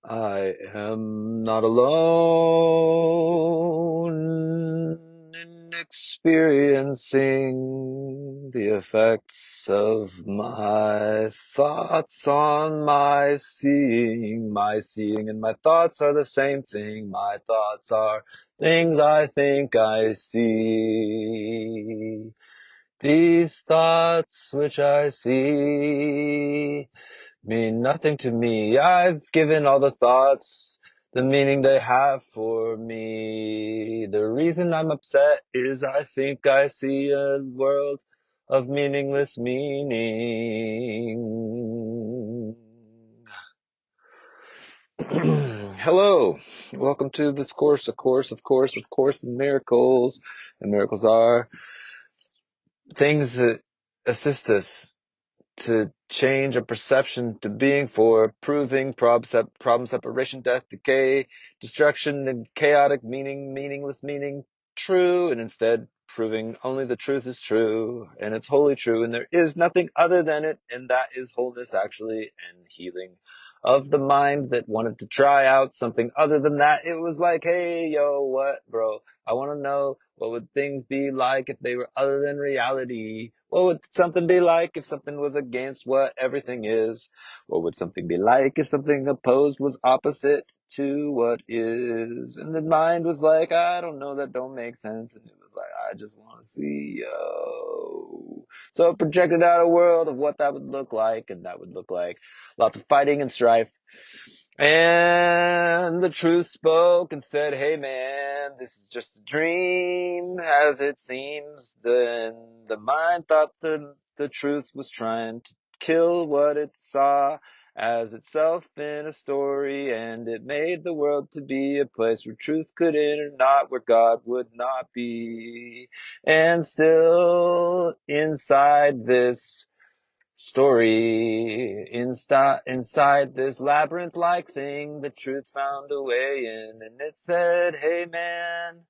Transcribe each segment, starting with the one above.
I am not alone in experiencing the effects of my thoughts on my seeing. My seeing and my thoughts are the same thing. My thoughts are things I think I see. These thoughts which I see mean nothing to me. I've given all the thoughts the meaning they have for me. The reason I'm upset is I think I see a world of meaningless meaning. Hello, welcome to this course, of course, in miracles. And miracles are things that assist us to change a perception to being for proving problem separation, death, decay, destruction, and chaotic meaning, meaningless meaning true, and instead proving only the truth is true, and it's wholly true, and there is nothing other than it, and that is wholeness actually, and healing of the mind that wanted to try out something other than that. It was like, hey, yo, what, bro? I want to know, what would things be like if they were other than reality? What would something be like if something was against what everything is? What would something be like if something opposed was opposite to what is? And the mind was like, I don't know, that don't make sense. And it was like, I just want to see, yo. So it projected out a world of what that would look like, and that would look like lots of fighting and strife. And the truth spoke and said, hey man, this is just a dream as it seems. Then the mind thought the truth was trying to kill what it saw as itself in a story, and it made the world to be a place where truth could enter, not where God would not be. And still inside this story, inside this labyrinth-like thing, the truth found a way in, and it said, hey man,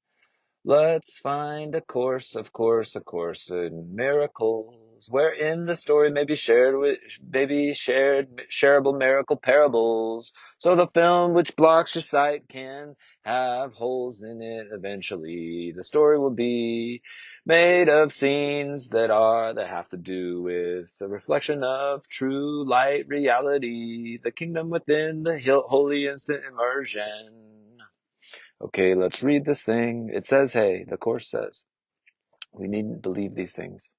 let's find a course, in miracles, wherein the story may be shared shareable miracle parables. So the film which blocks your sight can have holes in it eventually. The story will be made of scenes that have to do with the reflection of true light reality, the kingdom within the holy instant immersion. Okay, let's read this thing. It says, hey, the Course says, we needn't believe these things.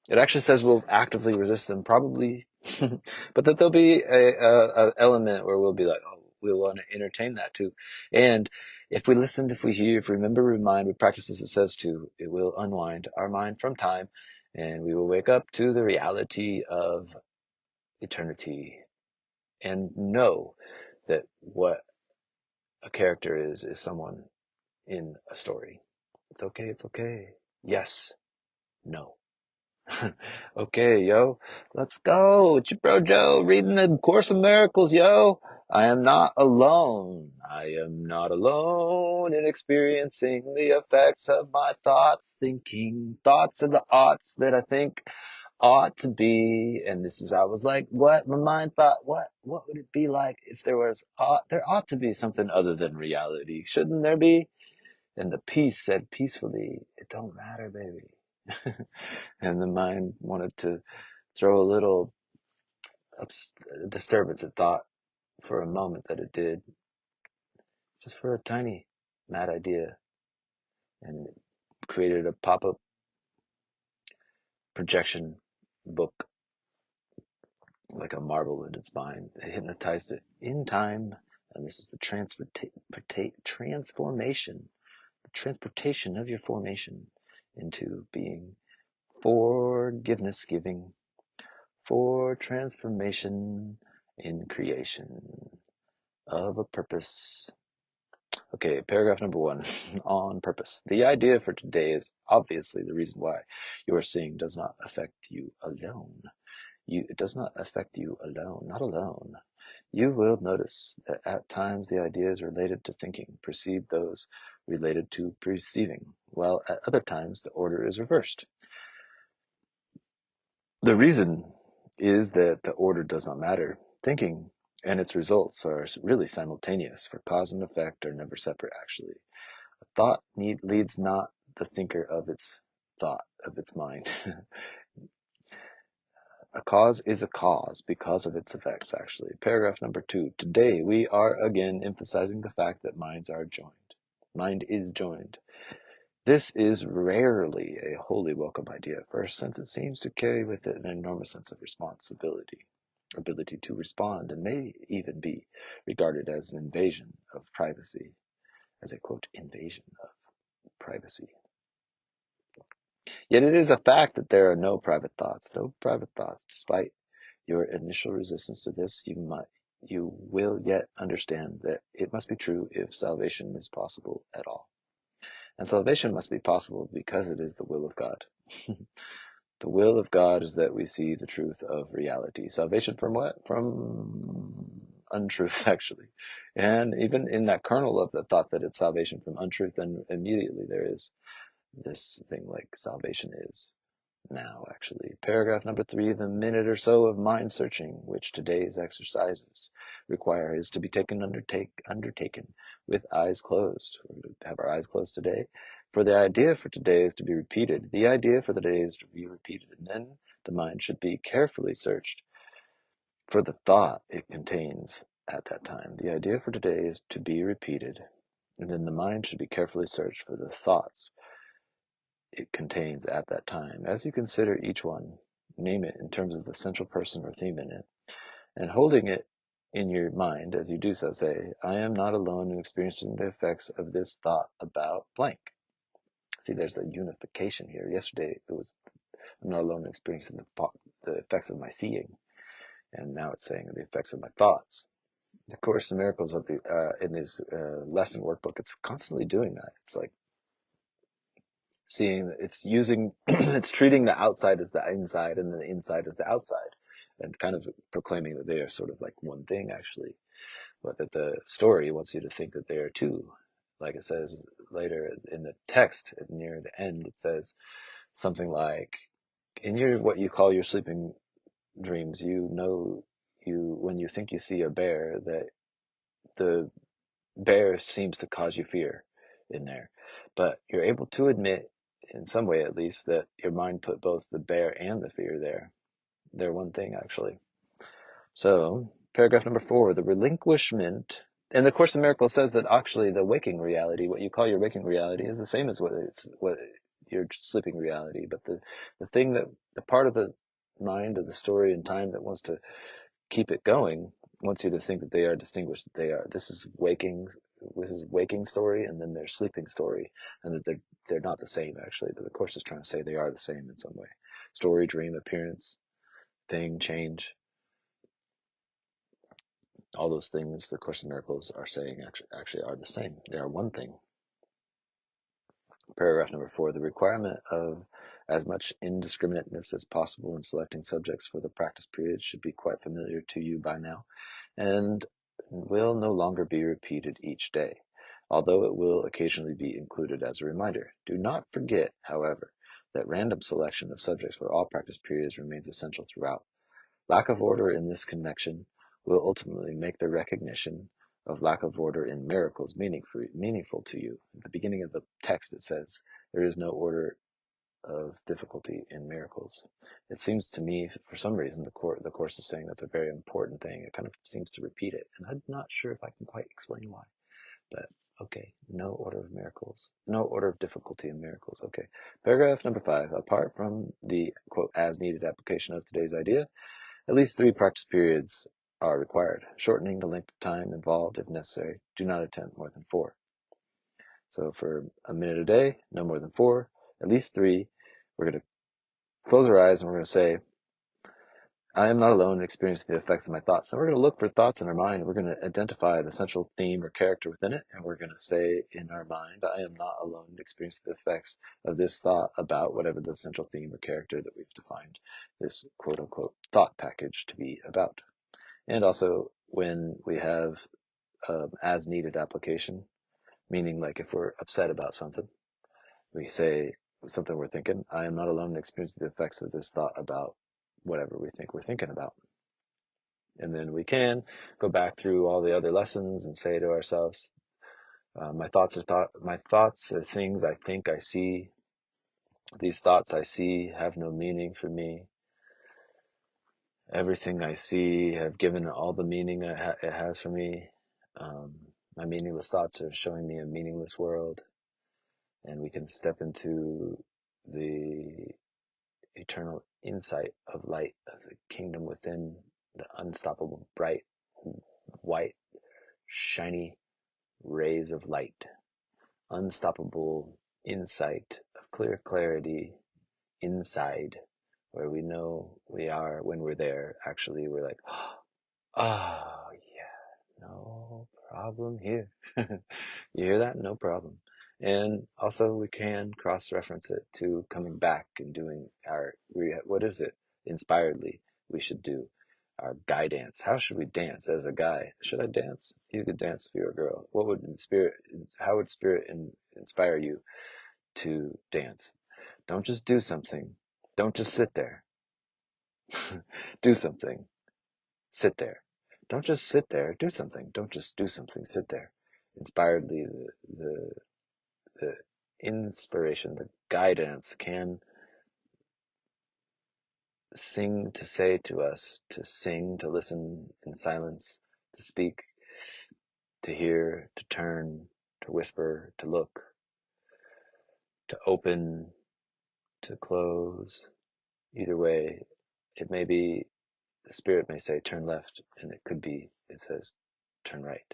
It actually says we'll actively resist them, probably, but that there'll be a element where we'll be like, oh, we want to entertain that too. And if we listen, if we hear, if we remember, remind, we practice as it says to, it will unwind our mind from time, and we will wake up to the reality of eternity and know that what a character is someone in a story. It's okay, it's okay. Yes, no. Okay, yo, let's go. It's your bro Joe reading the Course of Miracles, yo. I am not alone. I am not alone in experiencing the effects of my thoughts, thinking thoughts of the oughts that I think ought to be. And this is, I was like, what? My mind thought, what would it be like if there ought to be something other than reality? Shouldn't there be? And the peace said peacefully, it don't matter, baby. And the mind wanted to throw a little disturbance. It thought for a moment that it did, just for a tiny mad idea, and it created a pop-up projection book like a marble in its mind. It hypnotized it in time, and this is the transformation, the transportation of your formation into being forgiveness giving, for transformation in creation of a purpose. Okay, paragraph number 1, on purpose. The idea for today is obviously the reason why your seeing does not affect you alone. It does not affect you alone, not alone. You will notice that at times the ideas related to thinking precede those related to perceiving, while at other times the order is reversed. The reason is that the order does not matter. Thinking and its results are really simultaneous, for cause and effect are never separate, actually. A thought leads not the thinker of its thought, of its mind. A cause is a cause because of its effects, actually. Paragraph number 2. Today we are again emphasizing the fact that minds are joined. Mind is joined. This is rarely a wholly welcome idea, first, since it seems to carry with it an enormous sense of responsibility, ability to respond, and may even be regarded as an invasion of privacy, as a quote, invasion of privacy. Yet it is a fact that there are no private thoughts, no private thoughts. Despite your initial resistance to this, you will yet understand that it must be true if salvation is possible at all. And salvation must be possible because it is the will of God. The will of God is that we see the truth of reality. Salvation from what? From untruth, actually. And even in that kernel of the thought that it's salvation from untruth, then immediately there is this thing like salvation is now, actually. Paragraph number 3, the minute or so of mind searching, which today's exercises require, is to be undertaken with eyes closed. We're going to have our eyes closed today. For the idea for today is to be repeated. The idea for the day is to be repeated, and then the mind should be carefully searched for the thought it contains at that time. The idea for today is to be repeated, and then the mind should be carefully searched for the thoughts it contains at that time. As you consider each one, name it in terms of the central person or theme in it, and holding it in your mind as you do so, say, I am not alone in experiencing the effects of this thought about blank. See, there's a unification here. Yesterday it was, I'm not alone in experiencing the effects of my seeing, and now it's saying the effects of my thoughts. The Course in Miracles of in this lesson workbook, it's constantly doing that. It's like seeing, it's using, it's treating the outside as the inside and the inside as the outside, and kind of proclaiming that they are sort of like one thing, actually, but that the story wants you to think that they are two. Like it says later in the text near the end, it says something like, in your, what you call your sleeping dreams, when you think you see a bear, that the bear seems to cause you fear in there. But you're able to admit, in some way at least, that your mind put both the bear and the fear there. They're one thing, actually. So, paragraph number 4, the relinquishment. And the Course in Miracles says that actually the waking reality, what you call your waking reality, is the same as what your sleeping reality. But the thing that, the part of the mind of the story and time that wants to keep it going wants you to think that they are distinguished, that they are, this is waking story, and then there's sleeping story, and that they're not the same, actually, but the Course is trying to say they are the same in some way. Story, dream, appearance, thing, change, all those things the Course in Miracles are saying actually are the same. They are one thing. Paragraph number 4, the requirement of as much indiscriminateness as possible in selecting subjects for the practice period should be quite familiar to you by now, and will no longer be repeated each day, although it will occasionally be included as a reminder. Do not forget, however, that random selection of subjects for all practice periods remains essential throughout. Lack of order in this connection will ultimately make the recognition of lack of order in miracles meaningful to you. At the beginning of the text it says, there is no order of difficulty in miracles. It seems to me, for some reason, the Course is saying that's a very important thing. It kind of seems to repeat it, and I'm not sure if I can quite explain why. But okay, no order of miracles, no order of difficulty in miracles. Okay, paragraph number 5. Apart from the quote as needed application of today's idea, at least 3 practice periods are required, shortening the length of time involved if necessary. Do not attempt more than 4. So for a minute a day, no more than 4, at least 3. We're going to close our eyes and we're going to say, I am not alone in experiencing the effects of my thoughts. And we're going to look for thoughts in our mind. We're going to identify the central theme or character within it. And we're going to say in our mind, I am not alone in experiencing the effects of this thought about whatever the central theme or character that we've defined this quote unquote thought package to be about. And also when we have as needed application, meaning like if we're upset about something, we say something we're thinking, I am not alone in experiencing the effects of this thought about whatever we think we're thinking about. And then we can go back through all the other lessons and say to ourselves, my thoughts are things I think I see. These thoughts I see have no meaning for me. Everything I see have given all the meaning it has for me. My meaningless thoughts are showing me a meaningless world, and we can step into the eternal insight of light of the kingdom within, the unstoppable, bright, white, shiny rays of light, unstoppable insight of clear clarity inside, where we know we are when we're there. Actually, we're like, oh, yeah, no problem here. You hear that? No problem. And also we can cross-reference it to coming back and doing what is it? Inspiredly, we should do our guy dance. How should we dance as a guy? Should I dance? You could dance if you're a girl. How would spirit inspire you to dance? Don't just do something. Don't just sit there. Do something. Sit there. Don't just sit there. Do something. Don't just do something. Sit there. Inspiredly, the inspiration, the guidance can sing to say to us, to sing, to listen in silence, to speak, to hear, to turn, to whisper, to look, to open, to close. Either way, it may be, the spirit may say turn left, and it could be, it says turn right.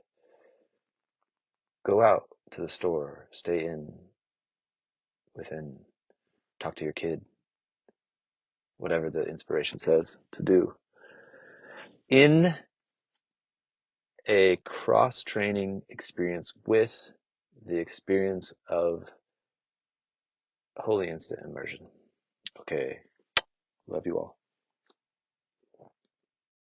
Go out to the store, stay within, talk to your kid, whatever the inspiration says to do. In a cross-training experience with the experience of holy instant immersion. Okay, love you all.